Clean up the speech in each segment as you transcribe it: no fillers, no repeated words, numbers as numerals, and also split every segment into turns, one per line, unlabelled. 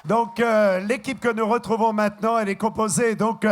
Donc, l'équipe que nous retrouvons maintenant, elle est composée donc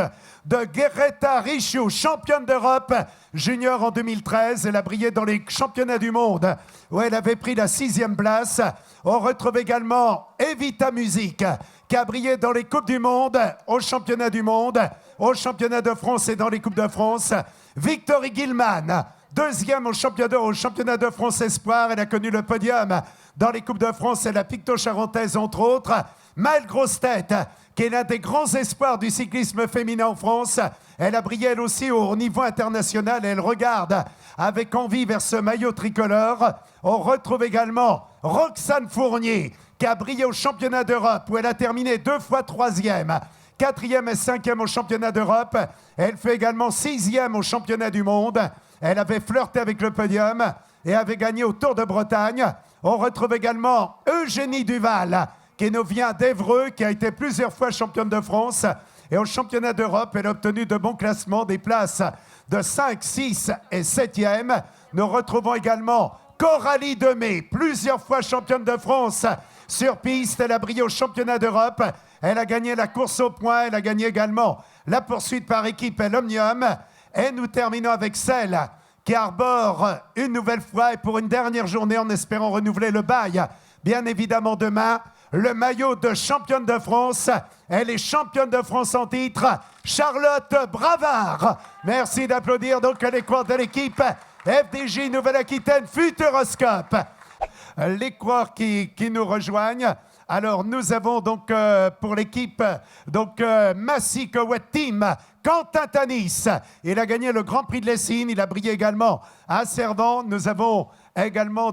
de Greta Ricciu, championne d'Europe junior en 2013. Elle a brillé dans les championnats du monde où elle avait pris la 6e place. On retrouve également Evita Music qui a brillé dans les Coupes du Monde, au championnat du monde, au championnat de France et dans les Coupes de France. Victory Gilman, 2e au championnat de France Espoir. Elle a connu le podium dans les Coupes de France et la Picto-Charentaise, entre autres. Maëlle Grossetête, qui est l'un des grands espoirs du cyclisme féminin en France. Elle a brillé elle aussi au niveau international et elle regarde avec envie vers ce maillot tricolore. On retrouve également Roxane Fournier, qui a brillé au championnat d'Europe où elle a terminé 2 fois 3e, 4e et 5e au championnat d'Europe. Elle fait également 6e au championnat du monde. Elle avait flirté avec le podium et avait gagné au Tour de Bretagne. On retrouve également Eugénie Duval, qui nous vient d'Évreux, qui a été plusieurs fois championne de France. Et au championnat d'Europe, elle a obtenu de bons classements, des places de 5, 6 et 7e. Nous retrouvons également Coralie Demey, plusieurs fois championne de France sur piste. Elle a brillé au championnat d'Europe. Elle a gagné la course au point. Elle a gagné également la poursuite par équipe et l'Omnium. Et nous terminons avec celle qui arbore une nouvelle fois et pour une dernière journée en espérant renouveler le bail, bien évidemment demain, le maillot de championne de France. Elle est championne de France en titre, Charlotte Bravard. Merci d'applaudir donc les coureurs de l'équipe FDJ Nouvelle-Aquitaine Futuroscope. Les coureurs qui nous rejoignent. Alors, nous avons donc pour l'équipe Massy Cowet Team, Quentin Tanis. Il a gagné le Grand Prix de Lessines. Il a brillé également à Servan. Nous avons également,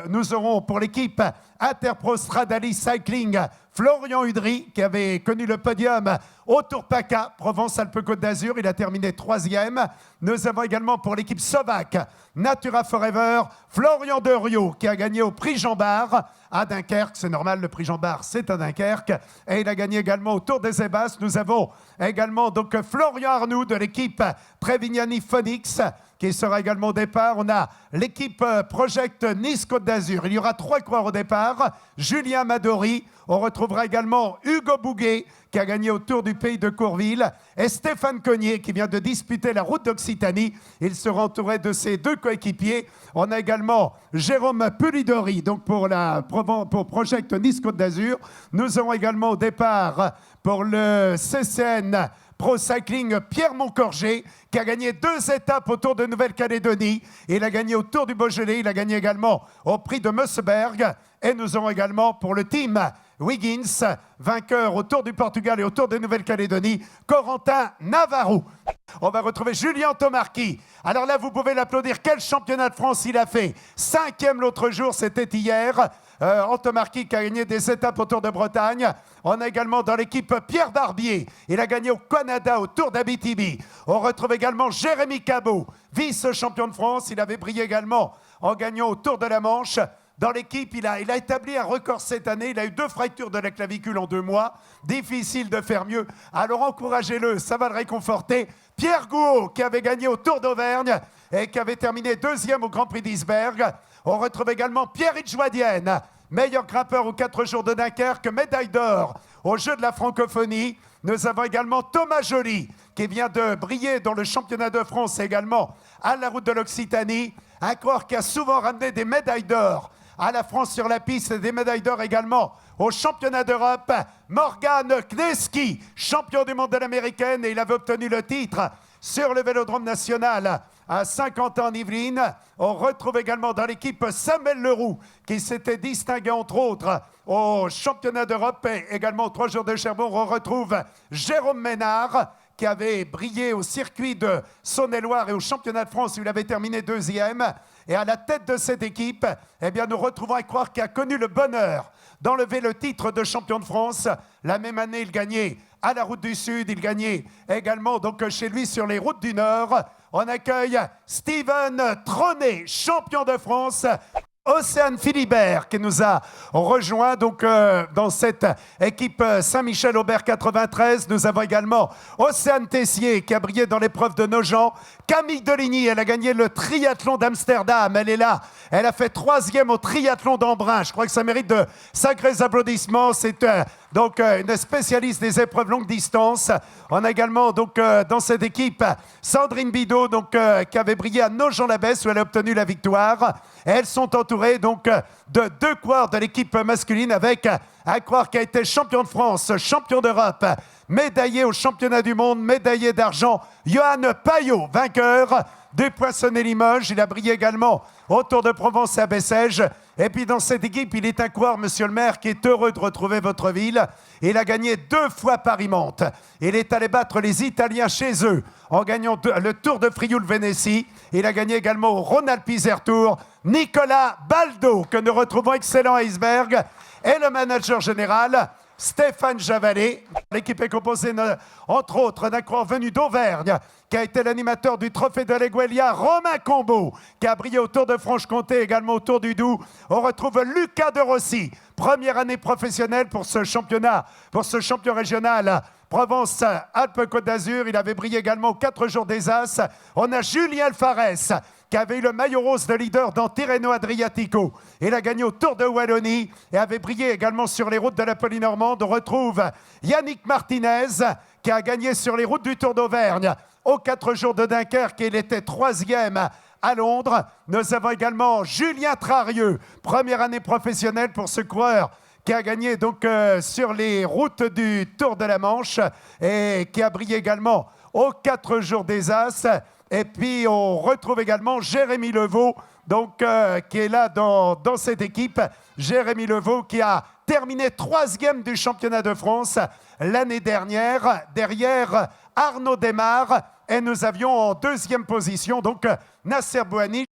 nous aurons pour l'équipe Interpro Stradali Cycling, Florian Udry, qui avait connu le podium au Tour PACA, Provence-Alpes-Côte d'Azur. Il a terminé 3e. Nous avons également pour l'équipe Sovac, Natura Forever, Florian Deriot, qui a gagné au Prix Jean Bart à Dunkerque. C'est normal, le Prix Jean Bart, c'est à Dunkerque. Et il a gagné également au Tour des Ébasses. Nous avons également Florian Arnoux de l'équipe Trevignani Phoenix, qui sera également au départ. On a l'équipe Project Nice Côte d'Azur. Il y aura 3 coureurs au départ. Julien Madori. On retrouvera également Hugo Bouguet, qui a gagné au Tour du Pays de Courville, et Stéphane Cognier, qui vient de disputer la Route d'Occitanie. Il sera entouré de ses 2 coéquipiers. On a également Jérôme Pulidori, donc pour Project Nice Côte d'Azur. Nous aurons également au départ pour le CCN Pro Cycling Pierre Moncorgé, qui a gagné 2 étapes au Tour de Nouvelle-Calédonie. Il a gagné au Tour du Beaujolais, il a gagné également au Prix de Meusseberg. Et nous aurons également pour le team Wiggins, vainqueur au Tour du Portugal et au Tour de Nouvelle-Calédonie, Corentin Navarro. On va retrouver Julien Tomarchi. Alors là, vous pouvez l'applaudir. Quel championnat de France il a fait? 5e l'autre jour, c'était hier. Antomarchi qui a gagné des étapes au Tour de Bretagne. On a également dans l'équipe Pierre Barbier. Il a gagné au Canada au Tour d'Abitibi. On retrouve également Jérémy Cabot, vice-champion de France. Il avait brillé également en gagnant au Tour de la Manche. Dans l'équipe, il a établi un record cette année. Il a eu 2 fractures de la clavicule en 2 mois. Difficile de faire mieux. Alors encouragez-le, ça va le réconforter. Pierre Gouault, qui avait gagné au Tour d'Auvergne et qui avait terminé 2e au Grand Prix d'Isberg. On retrouve également Pierre-Yves Joadienne, meilleur grimpeur aux 4 jours de Dunkerque, médaille d'or aux Jeux de la Francophonie. Nous avons également Thomas Joly, qui vient de briller dans le championnat de France et également à la Route de l'Occitanie. Un coureur qui a souvent ramené des médailles d'or à la France sur la piste et des médailles d'or également au championnat d'Europe. Morgan Kneski, champion du monde de l'américaine, et il avait obtenu le titre sur le Vélodrome national à Saint-Quentin-en-Yvelines. On retrouve également dans l'équipe Samuel Leroux, qui s'était distingué entre autres au championnat d'Europe et également aux 3 jours de Cherbourg. On retrouve Jérôme Ménard, qui avait brillé au circuit de Saône-et-Loire et au championnat de France où il avait terminé 2e. Et à la tête de cette équipe, eh bien, nous retrouvons un coureur qui a connu le bonheur d'enlever le titre de champion de France. La même année, il gagnait à la Route du Sud, il gagnait également chez lui sur les routes du Nord. On accueille Steven Tronet, champion de France. Océane Philibert qui nous a rejoint dans cette équipe Saint-Michel-Aubert 93. Nous avons également Océane Tessier qui a brillé dans l'épreuve de Nogent. Camille Deligny, elle a gagné le triathlon d'Amsterdam. Elle est là. Elle a fait 3e au triathlon d'Embrun. Je crois que ça mérite de sacrés applaudissements. C'est donc une spécialiste des épreuves longue distance. On a également donc dans cette équipe Sandrine Bidot, donc qui avait brillé à Nogent-l'Abbesse où elle a obtenu la victoire. Et elles sont entourées donc de 2 coureurs de l'équipe masculine avec un coureur qui a été champion de France, champion d'Europe, médaillé au championnat du monde, médaillé d'argent, Johan Payot, vainqueur du Poinçonnet Limoges. Il a brillé également au Tour de Provence à Bessèges. Et puis dans cette équipe, il est un coureur, monsieur le maire, qui est heureux de retrouver votre ville. Il a gagné 2 fois Paris-Mantes. Il est allé battre les Italiens chez eux en gagnant le Tour de Frioul-Vénétie. Il a gagné également au Rhône-Alpes-Isère Tour. Nicolas Baldo, que nous retrouvons excellent à Iceberg, et le manager général, Stéphane Javalet. L'équipe est composée, entre autres, d'un coureur venu d'Auvergne, qui a été l'animateur du Trophée de l'Eguelia, Romain Combeau, qui a brillé au Tour de Franche-Comté, également au Tour du Doubs. On retrouve Lucas de Rossi, première année professionnelle pour ce championnat, pour ce champion régional Provence-Alpes-Côte d'Azur. Il avait brillé également aux 4 jours des As. On a Julien Alfarès, qui avait eu le maillot rose de leader dans Tirreno Adriatico. Il a gagné au Tour de Wallonie et avait brillé également sur les routes de la Polynormande. On retrouve Yannick Martinez, qui a gagné sur les routes du Tour d'Auvergne aux 4 jours de Dunkerque. Il était 3e à Londres. Nous avons également Julien Trarieux, première année professionnelle pour ce coureur qui a gagné donc sur les routes du Tour de la Manche et qui a brillé également aux 4 jours des As. Et puis, on retrouve également Jérémy Levaux, donc, qui est là dans cette équipe. Jérémy Levaux qui a terminé 3e du championnat de France l'année dernière, derrière Arnaud Desmar. Et nous avions en 2e position, donc, Nasser Bouhani.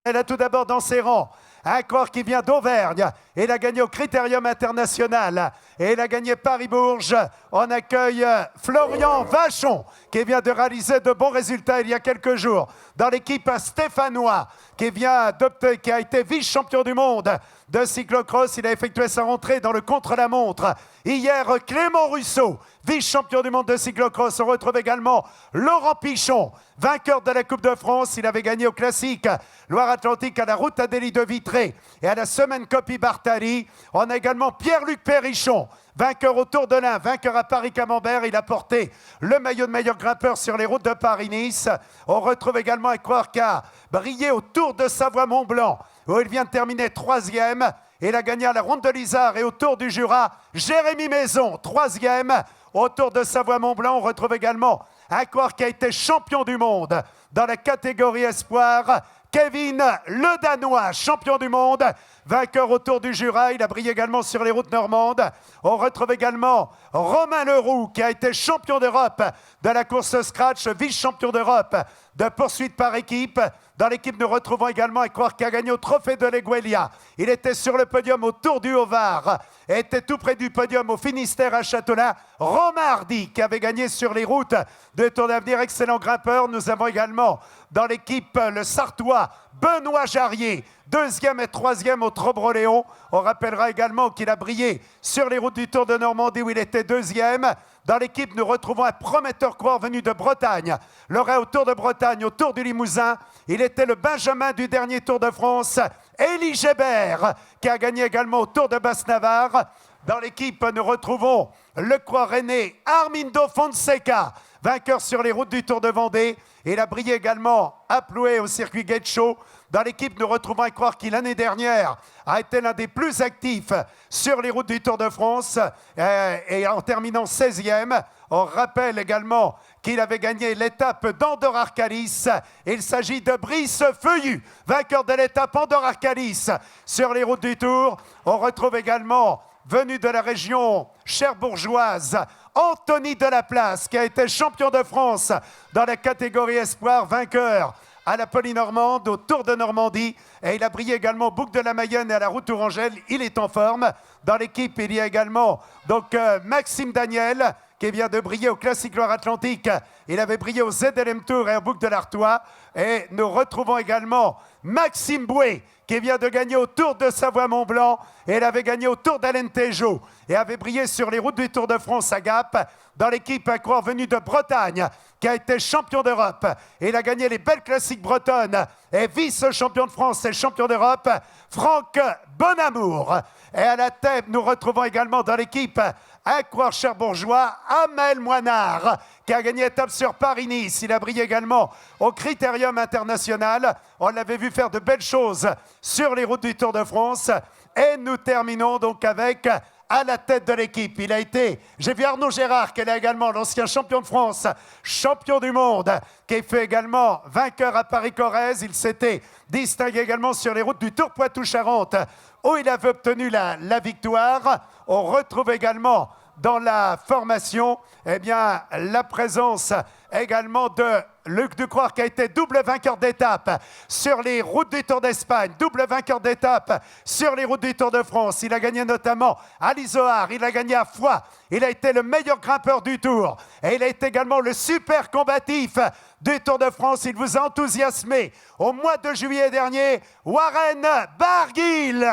Elle a tout d'abord dans ses rangs un coureur qui vient d'Auvergne. Il a gagné au Critérium International. Et il a gagné Paris-Bourges. On accueille Florian Vachon, qui vient de réaliser de bons résultats il y a quelques jours dans l'équipe stéphanois, qui a été vice-champion du monde de cyclocross. Il a effectué sa rentrée dans le contre-la-montre. Hier, Clément Russo, vice-champion du monde de cyclocross. On retrouve également Laurent Pichon, vainqueur de la Coupe de France. Il avait gagné au classique Loire-Atlantique, à la route Adélie de Vitré et à la semaine Coppi-Bartali. On a également Pierre-Luc Perrichon, vainqueur au Tour de l'Ain, vainqueur à Paris-Camembert. Il a porté le maillot de meilleur grimpeur sur les routes de Paris-Nice. On retrouve également un coureur qui a brillé au Tour de Savoie-Mont-Blanc, où il vient de terminer 3e. Il a gagné à la Ronde de l'Isard et au Tour du Jura. Jérémy Maison, 3e au Tour de Savoie-Mont-Blanc. On retrouve également un coureur qui a été champion du monde dans la catégorie espoir. Kevin Le Danois, champion du monde, vainqueur au Tour du Jura. Il a brillé également sur les routes normandes. On retrouve également Romain Leroux, qui a été champion d'Europe de la course scratch, vice-champion d'Europe de poursuite par équipe. Dans l'équipe, nous retrouvons également un coureur qui a gagné au Trophée de l'Eguelia. Il était sur le podium au Tour du Haut-Var et était tout près du podium au Finistère à Châtelain. Romain Hardy, qui avait gagné sur les routes de Tour d'Avenir, excellent grimpeur. Nous avons également dans l'équipe le Sartois Benoît Jarrier, 2e et 3e au Trobroléon. On rappellera également qu'il a brillé sur les routes du Tour de Normandie où il était 2e. Dans l'équipe, nous retrouvons un prometteur coureur venu de Bretagne. Lauréat au Tour de Bretagne, au Tour du Limousin. Il était le Benjamin du dernier Tour de France. Élie Gébert, qui a gagné également au Tour de Basse-Navarre. Dans l'équipe, nous retrouvons le coureur rennais Armindo Fonseca, vainqueur sur les routes du Tour de Vendée. Il a brillé également à Ploué au circuit Gate Show. Dans l'équipe, nous retrouvons un coureur qui, l'année dernière, a été l'un des plus actifs sur les routes du Tour de France et en terminant 16e. On rappelle également qu'il avait gagné l'étape d'Andorre-Arcalis. Il s'agit de Brice Feuillu, vainqueur de l'étape Andorre-Arcalis sur les routes du Tour. On retrouve également, venu de la région cherbourgeoise, Anthony Delaplace, qui a été champion de France dans la catégorie espoir, vainqueur à la Polynormande, au Tour de Normandie. Et il a brillé également au Bouc de la Mayenne et à la route Tourangelle. Il est en forme. Dans l'équipe, il y a également donc, Maxime Daniel, qui vient de briller au Classique Loire-Atlantique. Il avait brillé au ZLM Tour et au Bouc de l'Artois. Et nous retrouvons également Maxime Bouet, qui vient de gagner au Tour de Savoie-Mont-Blanc. Et il avait gagné au Tour d'Alentejo et avait brillé sur les routes du Tour de France à Gap. Dans l'équipe, un coureur venu de Bretagne, qui a été champion d'Europe. Il a gagné les belles classiques bretonnes et vice-champion de France et champion d'Europe, Franck Bonamour. Et à la tête, nous retrouvons également dans l'équipe un coureur cherbourgeois, Amel Moinard, qui a gagné étape sur Paris-Nice. Il a brillé également au Critérium International. On l'avait vu faire de belles choses sur les routes du Tour de France. Et nous terminons donc avec, à la tête de l'équipe, il a été, j'ai vu Arnaud Gérard, qui est également l'ancien champion de France, champion du monde, qui est fait également vainqueur à Paris-Corrèze. Il s'était distingué également sur les routes du Tour Poitou-Charentes, où il avait obtenu la victoire. On retrouve également dans la formation la présence également de Luc Ducroix, qui a été double vainqueur d'étape sur les routes du Tour d'Espagne, double vainqueur d'étape sur les routes du Tour de France. Il a gagné notamment à l'Izoard, il a gagné à Foix, il a été le meilleur grimpeur du Tour et il a été également le super combatif du Tour de France. Il vous a enthousiasmé au mois de juillet dernier, Warren Barguil.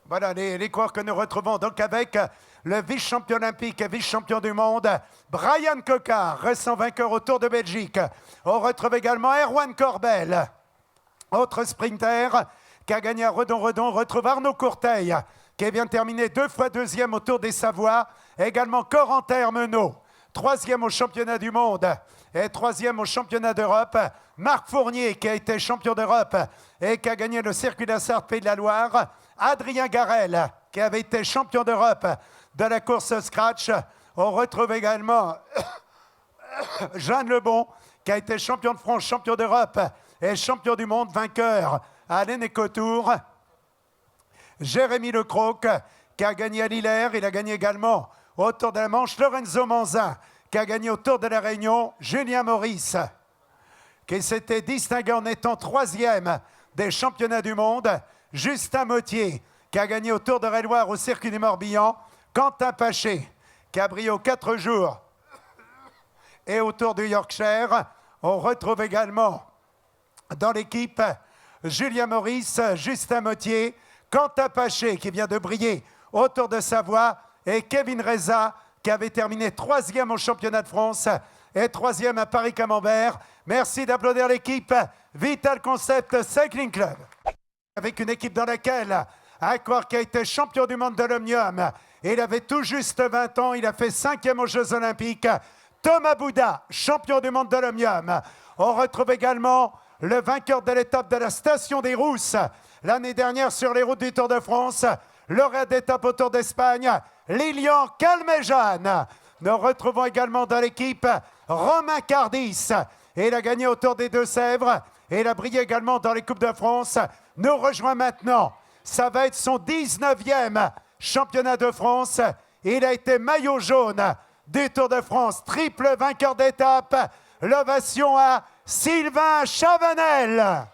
Voilà les coureurs que nous retrouvons donc avec le vice-champion olympique et vice-champion du monde, Brian Cocard, récent vainqueur au Tour de Belgique. On retrouve également Erwan Corbel, autre sprinter qui a gagné à Redon-Redon. On retrouve Arnaud Courteil, qui vient de terminer 2 fois deuxième au Tour des Savoies. Également Corentin Hermenot, 3e au championnat du monde et 3e au championnat d'Europe. Marc Fournier, qui a été champion d'Europe et qui a gagné le circuit de la Sarthe Pays de la Loire. Adrien Garel, qui avait été champion d'Europe de la course scratch. On retrouve également Jeanne Lebon, qui a été champion de France, champion d'Europe et champion du monde, vainqueur à l'Eneco-Tour. Jérémy Lecroc, qui a gagné à Lillers. Il a gagné également au Tour de la Manche. Lorenzo Manzin, qui a gagné au Tour de la Réunion. Julien Maurice, qui s'était distingué en étant 3e des championnats du monde. Justin Mottier, qui a gagné au Tour de Railloire au Circuit du Morbihan. Quentin Paché, qui a brillé aux 4 jours et au Tour du Yorkshire. On retrouve également dans l'équipe Julien Maurice, Justin Mottier, Quentin Paché, qui vient de briller au Tour de Savoie, et Kevin Reza, qui avait terminé 3e au championnat de France et 3e à Paris-Camembert. Merci d'applaudir l'équipe Vital Concept Cycling Club. Avec une équipe dans laquelle un coureur qui a été champion du monde de l'Omnium, il avait tout juste 20 ans, il a fait 5e aux Jeux Olympiques. Thomas Bouda, champion du monde de l'Omnium. On retrouve également le vainqueur de l'étape de la Station des Rousses l'année dernière sur les routes du Tour de France, lauréat d'étape au Tour d'Espagne, Lilian Calmejane. Nous retrouvons également dans l'équipe Romain Cardis. Il a gagné au Tour des Deux-Sèvres et il a brillé également dans les Coupes de France. Nous rejoint maintenant, ça va être son 19e championnat de France. Il a été maillot jaune du Tour de France, triple vainqueur d'étape. L'ovation à Sylvain Chavanel.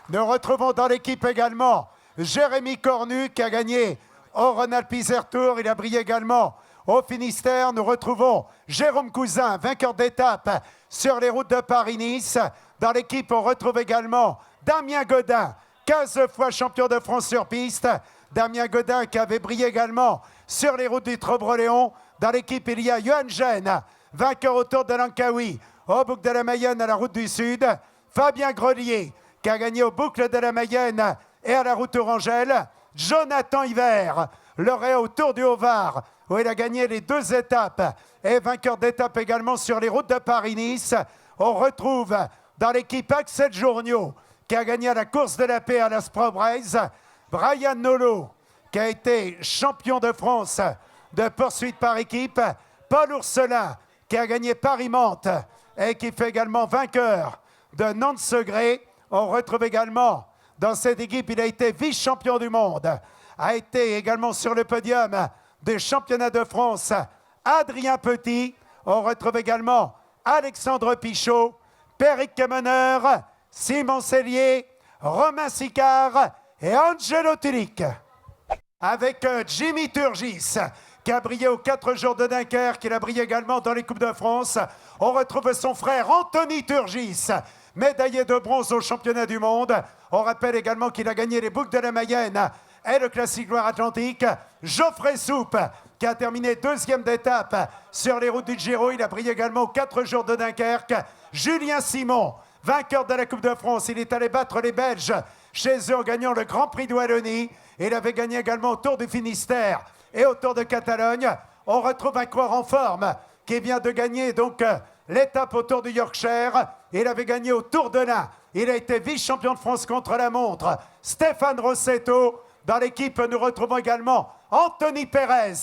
Nous retrouvons dans l'équipe également Jérémy Cornu, qui a gagné au Rhône-Alpes Tour. Il a brillé également au Finistère. Nous retrouvons Jérôme Cousin, vainqueur d'étape sur les routes de Paris-Nice. Dans l'équipe, on retrouve également Damien Godin, 15 fois champion de France sur piste. Damien Godin qui avait brillé également sur les routes du Trobreléon. Dans l'équipe, il y a Yoann Gène, vainqueur au Tour de Langkawi, au Boucle de la Mayenne à la Route du Sud. Fabien Grelier, qui a gagné au Boucle de la Mayenne et à la Route Orangelle. Jonathan Hiver, lauréat au Tour du Haut-Var, où il a gagné les 2 étapes et vainqueur d'étape également sur les routes de Paris-Nice. On retrouve dans l'équipe Axel Journiot, qui a gagné à la course de la paix à la Sprobreise. Brian Nolot, qui a été champion de France de poursuite par équipe. Paul Ourselin, qui a gagné Paris-Mantes et qui fait également vainqueur de Nantes-Segré. On retrouve également dans cette équipe, il a été vice-champion du monde, a été également sur le podium des championnats de France, Adrien Petit. On retrouve également Alexandre Pichot, Péric Kemeneur, Simon Cellier, Romain Sicard et Angelo Tulic. Avec Jimmy Turgis, qui a brillé aux 4 jours de Dunkerque, qui a brillé également dans les Coupes de France. On retrouve son frère Anthony Turgis, médaillé de bronze au championnat du monde. On rappelle également qu'il a gagné les Boucles de la Mayenne et le Classique Loire-Atlantique. Geoffrey Soupe, qui a terminé 2e d'étape sur les routes du Giro. Il a brillé également aux 4 jours de Dunkerque. Julien Simon, vainqueur de la Coupe de France. Il est allé battre les Belges chez eux en gagnant le Grand Prix de Wallonie. Il avait gagné également au Tour du Finistère et au Tour de Catalogne. On retrouve un coureur en forme qui vient de gagner donc l'étape au Tour du Yorkshire. Il avait gagné au Tour de l'Ain. Il a été vice-champion de France contre la montre. Stéphane Rossetto. Dans l'équipe, nous retrouvons également Anthony Pérez,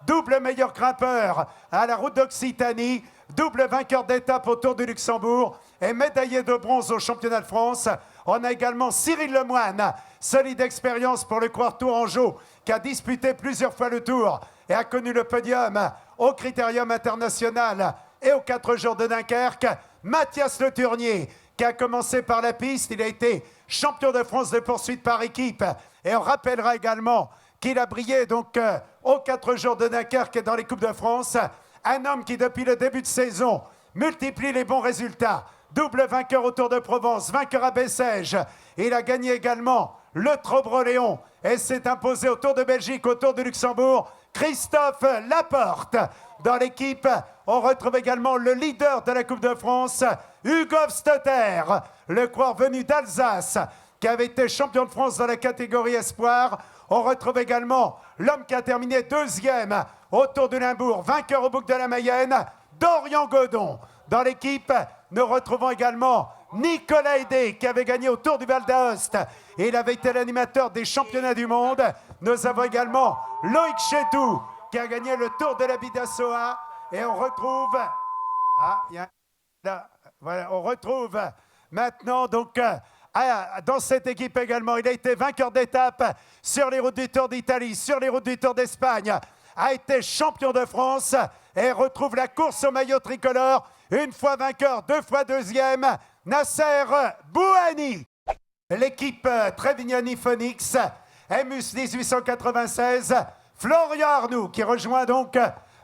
double meilleur grimpeur à la route d'Occitanie, double vainqueur d'étape au Tour du Luxembourg et médaillé de bronze au championnat de France. On a également Cyril Lemoine, solide expérience pour le coureur tourangeau, qui a disputé plusieurs fois le Tour et a connu le podium au Critérium international et aux 4 jours de Dunkerque. Mathias Le Tournier, qui a commencé par la piste, il a été champion de France de poursuite par équipe. Et on rappellera également qu'il a brillé donc aux 4 jours de Dunkerque et dans les Coupes de France. Un homme qui, depuis le début de saison, multiplie les bons résultats. Double vainqueur au Tour de Provence, vainqueur à Bessèges. Il a gagné également le Trobreléon et s'est imposé au Tour de Belgique, au Tour de Luxembourg. Christophe Laporte. Dans l'équipe, on retrouve également le leader de la Coupe de France, Hugo Stetter, le coureur venu d'Alsace, qui avait été champion de France dans la catégorie espoir. On retrouve également l'homme qui a terminé 2e au Tour de Limbourg, vainqueur au Boucle de la Mayenne, Dorian Godon. Dans l'équipe, nous retrouvons également Nicolas Hédé, qui avait gagné au Tour du Val d'Aoste. Il avait été l'animateur des championnats du monde. Nous avons également Loïc Chetou, qui a gagné le Tour de la Bidassoa. Et on retrouve... Voilà, on retrouve maintenant donc... dans cette équipe également, il a été vainqueur d'étape sur les routes du Tour d'Italie, sur les routes du Tour d'Espagne, a été champion de France et retrouve la course au maillot tricolore, une fois vainqueur, 2 fois 2e, Nasser Bouhani. L'équipe Trevignani Phoenix, Emus 1896, Florian Arnoux qui rejoint donc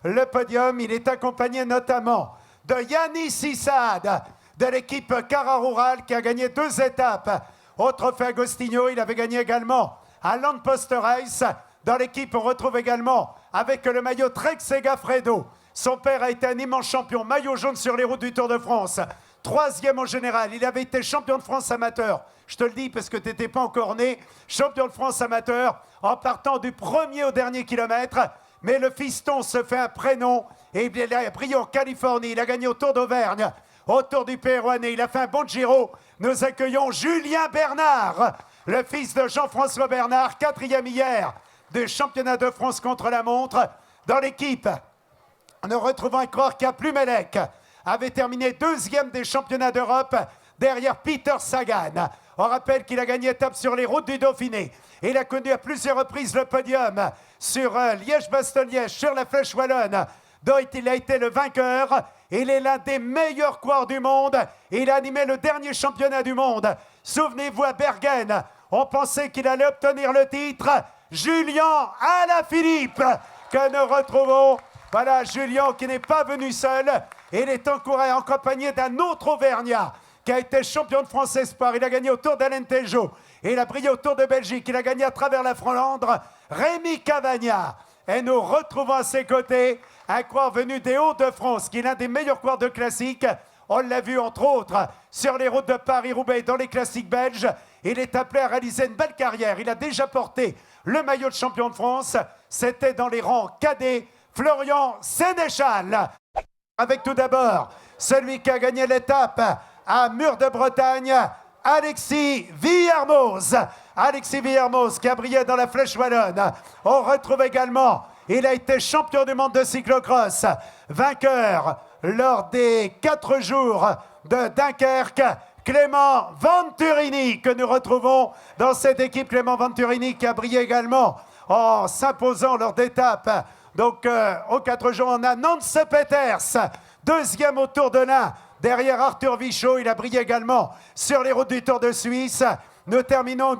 le podium. Il est accompagné notamment de Yanis Issad, de l'équipe Cara Rural qui a gagné 2 étapes au Trophée Agostinho. Il avait gagné également à Land Post Race. Dans l'équipe, on retrouve également avec le maillot Trek Segafredo. Son père a été un immense champion, maillot jaune sur les routes du Tour de France. 3e au général, il avait été champion de France amateur. Je te le dis parce que tu n'étais pas encore né. Champion de France amateur en partant du 1er au dernier kilomètre. Mais le fiston se fait un prénom et il a brillé en Californie. Il a gagné au Tour d'Auvergne. Autour du Pérouanais, il a fait un bon Giro. Nous accueillons Julien Bernard, le fils de Jean-François Bernard, 4e hier du championnat de France contre la montre. Dans l'équipe, nous retrouvons un coureur qui a Plumelec, avait terminé 2e des championnats d'Europe derrière Peter Sagan. On rappelle qu'il a gagné étape sur les routes du Dauphiné. Il a connu à plusieurs reprises le podium sur Liège-Bastogne-Liège, sur la Flèche Wallonne, dont il a été le vainqueur. Il est l'un des meilleurs coureurs du monde. Il a animé le dernier championnat du monde. Souvenez-vous, à Bergen, on pensait qu'il allait obtenir le titre. Julien Alaphilippe, que nous retrouvons. Voilà, Julien qui n'est pas venu seul. Il est accompagné d'un autre Auvergnat qui a été champion de France Espoir. Il a gagné au Tour d'Alentejo. Il a brillé au Tour de Belgique. Il a gagné à travers la Flandre. Rémi Cavagna. Et nous retrouvons à ses côtés un coureur venu des Hauts-de-France, qui est l'un des meilleurs coureurs de classique. On l'a vu entre autres sur les routes de Paris-Roubaix, dans les classiques belges. Il est appelé à réaliser une belle carrière. Il a déjà porté le maillot de champion de France. C'était dans les rangs cadets, Florian Sénéchal. Avec tout d'abord celui qui a gagné l'étape à Mur de Bretagne, Alexis Villermoz. Alexis Villermoz qui a brillé dans la Flèche Wallonne. On retrouve également, il a été champion du monde de cyclocross, vainqueur lors des 4 jours de Dunkerque, Clément Venturini, que nous retrouvons dans cette équipe. Clément Venturini qui a brillé également en s'imposant lors d'étapes. Donc, aux 4 jours, on a Nance Peters, 2e au Tour de l'Ain. Derrière Arthur Vichot, il a brillé également sur les routes du Tour de Suisse. Nous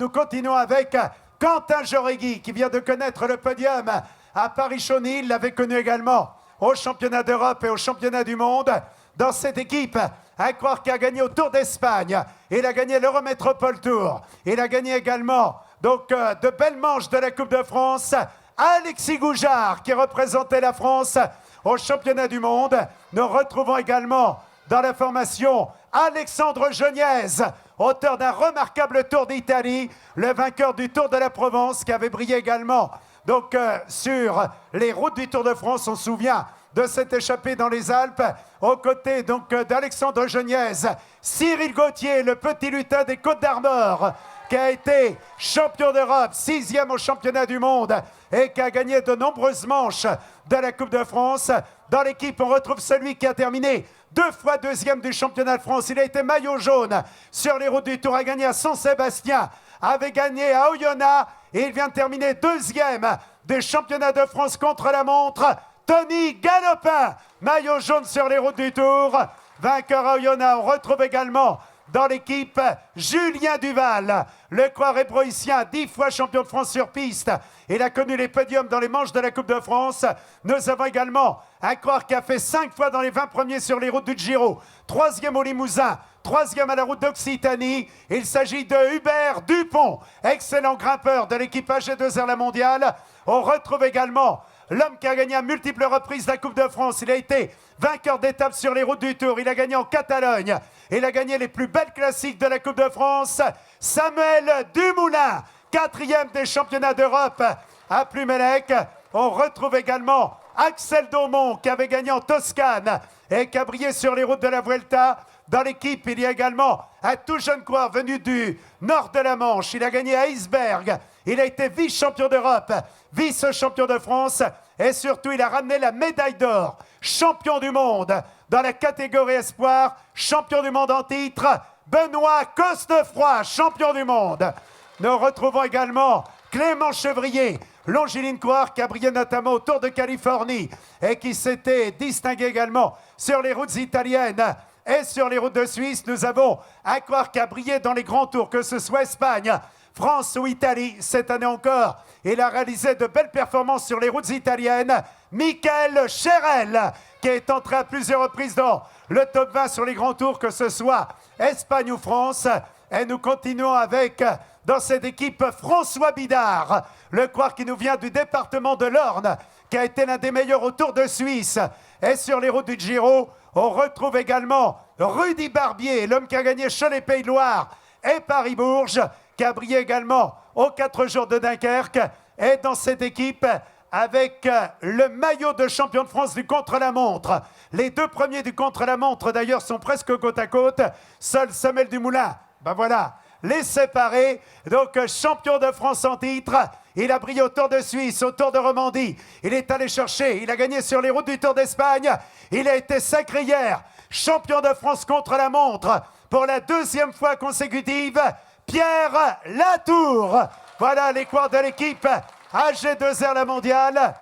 continuons avec Quentin Joregui, qui vient de connaître le podium à Paris-Chauny. Il l'avait connu également au championnat d'Europe et au championnat du monde. Dans cette équipe, un coureur qui a gagné au Tour d'Espagne. Il a gagné l'Eurométropole Tour. Il a gagné également donc, de belles manches de la Coupe de France. Alexis Goujard, qui représentait la France au championnat du monde. Nous retrouvons également dans la formation Alexandre Geniez, auteur d'un remarquable Tour d'Italie, le vainqueur du Tour de la Provence qui avait brillé également donc, sur les routes du Tour de France. On se souvient de cette échappée dans les Alpes, aux côtés donc d'Alexandre Geniez, Cyril Gauthier, le petit lutin des Côtes d'Armor, qui a été champion d'Europe, 6e au championnat du monde et qui a gagné de nombreuses manches de la Coupe de France. Dans l'équipe, on retrouve celui qui a terminé 2 fois 2e du championnat de France. Il a été maillot jaune sur les routes du Tour, a gagné à Saint-Sébastien, avait gagné à Oyonnax et il vient de terminer 2e des championnats de France contre la montre. Tony Galopin, maillot jaune sur les routes du Tour, vainqueur à Oyonnax. On retrouve également dans l'équipe Julien Duval, le coureur hébroïcien, 10 fois champion de France sur piste. Il a connu les podiums dans les manches de la Coupe de France. Nous avons également un coureur qui a fait 5 fois dans les 20 premiers sur les routes du Giro, 3e au Limousin, 3e à la route d'Occitanie. Il s'agit de Hubert Dupont, excellent grimpeur de l'équipe AG2R La Mondiale. On retrouve également l'homme qui a gagné à multiples reprises la Coupe de France. Il a été vainqueur d'étape sur les routes du Tour. Il a gagné en Catalogne. Il a gagné les plus belles classiques de la Coupe de France. Samuel Dumoulin, 4e des championnats d'Europe à Plumelec. On retrouve également Axel Daumont qui avait gagné en Toscane et qui a brillé sur les routes de la Vuelta. Dans l'équipe, il y a également un tout jeune coureur venu du nord de la Manche. Il a gagné à Iceberg. Il a été vice-champion d'Europe, vice-champion de France et surtout, il a ramené la médaille d'or. Champion du monde dans la catégorie espoir, champion du monde en titre, Benoît Cosnefroy, champion du monde. Nous retrouvons également Clément Chevrier, longiligne coureur qui a brillé notamment au Tour de Californie et qui s'était distingué également sur les routes italiennes et sur les routes de Suisse. Nous avons un coureur qui a brillé dans les grands tours, que ce soit Espagne, France ou Italie. Cette année encore, il a réalisé de belles performances sur les routes italiennes. Michael Cherel, qui est entré à plusieurs reprises dans le top 20 sur les grands tours, que ce soit Espagne ou France. Et nous continuons avec, dans cette équipe, François Bidard, le coureur qui nous vient du département de l'Orne, qui a été l'un des meilleurs au Tour de Suisse. Et sur les routes du Giro, on retrouve également Rudy Barbier, l'homme qui a gagné Cholet-Pays de Loire et Paris-Bourges, qui a brillé également aux 4 jours de Dunkerque. Et dans cette équipe, avec le maillot de champion de France du contre-la-montre. Les 2 premiers du contre-la-montre, d'ailleurs, sont presque côte à côte. Seul Samuel Dumoulin, ben voilà, les séparés. Donc, champion de France en titre. Il a brillé au Tour de Suisse, au Tour de Romandie. Il est allé chercher, il a gagné sur les routes du Tour d'Espagne. Il a été sacré hier, champion de France contre-la-montre pour la 2e fois consécutive. Pierre Latour. Voilà les coureurs de l'équipe AG2R La Mondiale.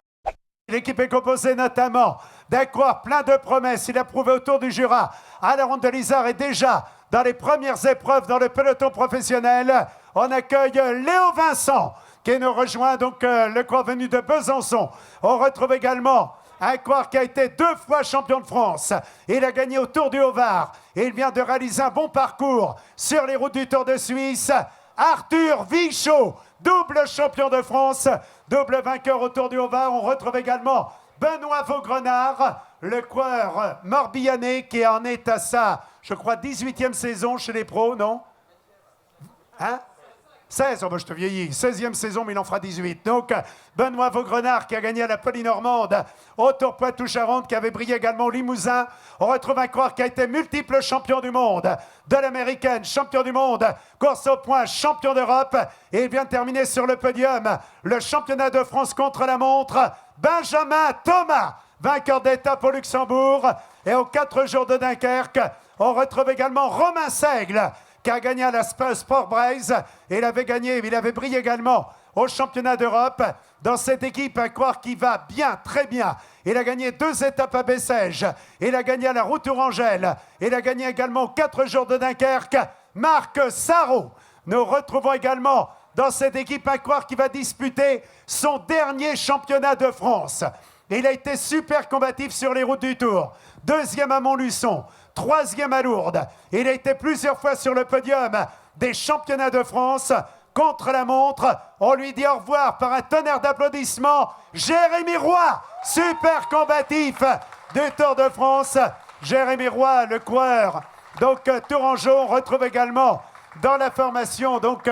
L'équipe est composée notamment d'un coureur plein de promesses. Il a prouvé au Tour du Jura, à la Ronde de l'Isère et déjà dans les premières épreuves dans le peloton professionnel. On accueille Léo Vincent qui nous rejoint, donc le coureur venu de Besançon. On retrouve également un coureur qui a été 2 fois champion de France. Il a gagné au Tour du Haut-Var. Il vient de réaliser un bon parcours sur les routes du Tour de Suisse. Arthur Vichot, double champion de France, double vainqueur au Tour du Haut-Var. On retrouve également Benoît Vaugrenard, le coureur morbihanais qui en est à sa, je crois, 18e saison chez les pros, non? Hein? 16, oh ben je te vieillis, 16e saison, mais il en fera 18. Donc, Benoît Vaugrenard qui a gagné à la Polynormande, au Tour Poitou-Charentes, qui avait brillé également au Limousin. On retrouve un coureur qui a été multiple champion du monde, de l'américaine, champion du monde, course au point, champion d'Europe. Et il vient de terminer sur le podium le championnat de France contre la montre, Benjamin Thomas, vainqueur d'étape au Luxembourg. Et aux 4 jours de Dunkerque, on retrouve également Romain Seigle, qui a gagné à la Sport Braise. Il avait brillé également au championnat d'Europe. Dans cette équipe, un coureur qui va bien, très bien. Il a gagné 2 étapes à Bessèges. Il a gagné à la Route Tourangelle. Il a gagné également 4 jours de Dunkerque. Marc Sarrault. Nous retrouvons également dans cette équipe un coureur qui va disputer son dernier championnat de France. Il a été super combatif sur les routes du Tour. 2e à Montluçon, 3e à Lourdes. Il a été plusieurs fois sur le podium des championnats de France. Contre la montre, on lui dit au revoir par un tonnerre d'applaudissements. Jérémy Roy, super combatif du Tour de France. Jérémy Roy, le coureur. Donc Tourangeau, on retrouve également dans la formation. Donc,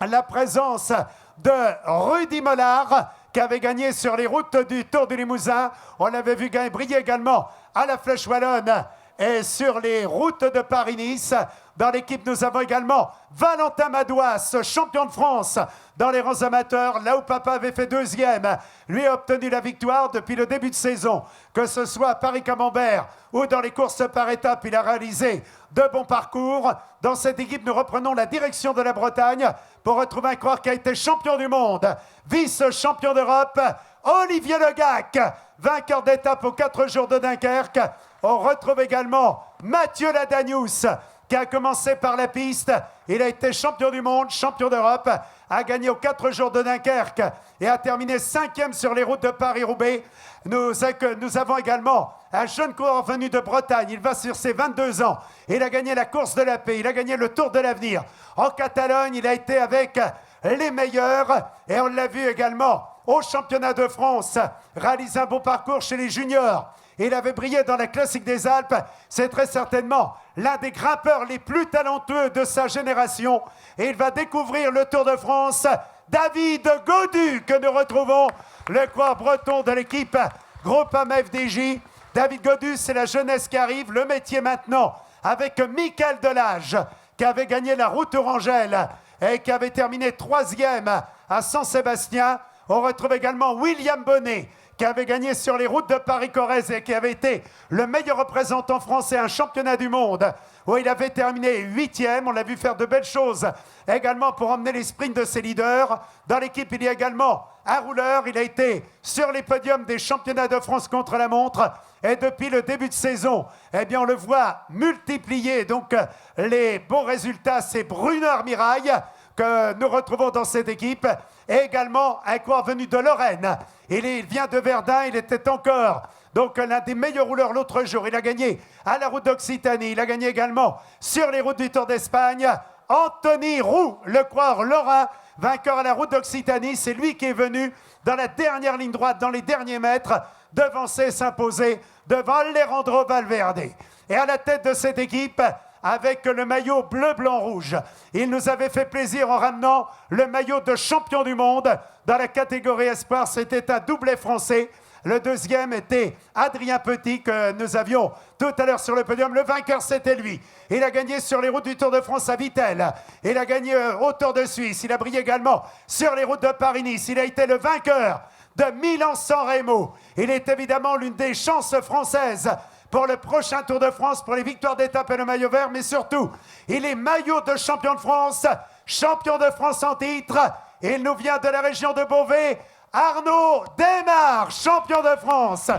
la présence de Rudy Mollard, qui avait gagné sur les routes du Tour du Limousin. On l'avait vu briller également à la Flèche Wallonne et sur les routes de Paris-Nice. Dans l'équipe, nous avons également Valentin Madouas, champion de France dans les rangs amateurs, là où papa avait fait deuxième. Lui a obtenu la victoire depuis le début de saison. Que ce soit à Paris-Camembert ou dans les courses par étapes, il a réalisé de bons parcours. Dans cette équipe, nous reprenons la direction de la Bretagne pour retrouver un coureur qui a été champion du monde, vice-champion d'Europe, Olivier Legac, vainqueur d'étape aux 4 jours de Dunkerque. On retrouve également Mathieu Ladanius, qui a commencé par la piste. Il a été champion du monde, champion d'Europe, a gagné aux 4 jours de Dunkerque et a terminé 5e sur les routes de Paris-Roubaix. Nous avons également un jeune coureur venu de Bretagne. Il va sur ses 22 ans. Il a gagné la course de la paix. Il a gagné le Tour de l'avenir. En Catalogne, il a été avec les meilleurs. Et on l'a vu également au championnat de France, réaliser un bon parcours chez les juniors. Il avait brillé dans la Classique des Alpes. C'est très certainement l'un des grimpeurs les plus talentueux de sa génération. Et il va découvrir le Tour de France. David Godu, que nous retrouvons, le coureur breton de l'équipe Groupama FDJ. David Godu, c'est la jeunesse qui arrive. Le métier maintenant avec Michael Delage, qui avait gagné la Route Orangelle et qui avait terminé 3e à Saint-Sébastien. On retrouve également William Bonnet, qui avait gagné sur les routes de Paris-Corrèze et qui avait été le meilleur représentant français à un championnat du monde où il avait terminé 8e. On l'a vu faire de belles choses également pour emmener les sprints de ses leaders. Dans l'équipe, il y a également un rouleur. Il a été sur les podiums des championnats de France contre la montre. Et depuis le début de saison, eh bien, on le voit multiplier donc les bons résultats. C'est Bruno Armirail que nous retrouvons dans cette équipe. Et également un coureur venu de Lorraine. Il vient de Verdun, il était encore donc l'un des meilleurs rouleurs l'autre jour. Il a gagné à la route d'Occitanie, il a gagné également sur les routes du Tour d'Espagne. Anthony Roux, le coureur lorrain, vainqueur à la route d'Occitanie. C'est lui qui est venu dans la dernière ligne droite, dans les derniers mètres, devancer et s'imposer devant Alejandro Valverde. Et à la tête de cette équipe, avec le maillot bleu, blanc, rouge. Il nous avait fait plaisir en ramenant le maillot de champion du monde dans la catégorie espoir. C'était un doublet français. Le deuxième était Adrien Petit, que nous avions tout à l'heure sur le podium. Le vainqueur, c'était lui. Il a gagné sur les routes du Tour de France à Vittel. Il a gagné au Tour de Suisse. Il a brillé également sur les routes de Paris-Nice. Il a été le vainqueur de Milan-San Remo. Il est évidemment l'une des chances françaises pour le prochain Tour de France, pour les victoires d'étape et le maillot vert, mais surtout, il est maillot de champion de France en titre. Il nous vient de la région de Beauvais, Arnaud Desmar, champion de France.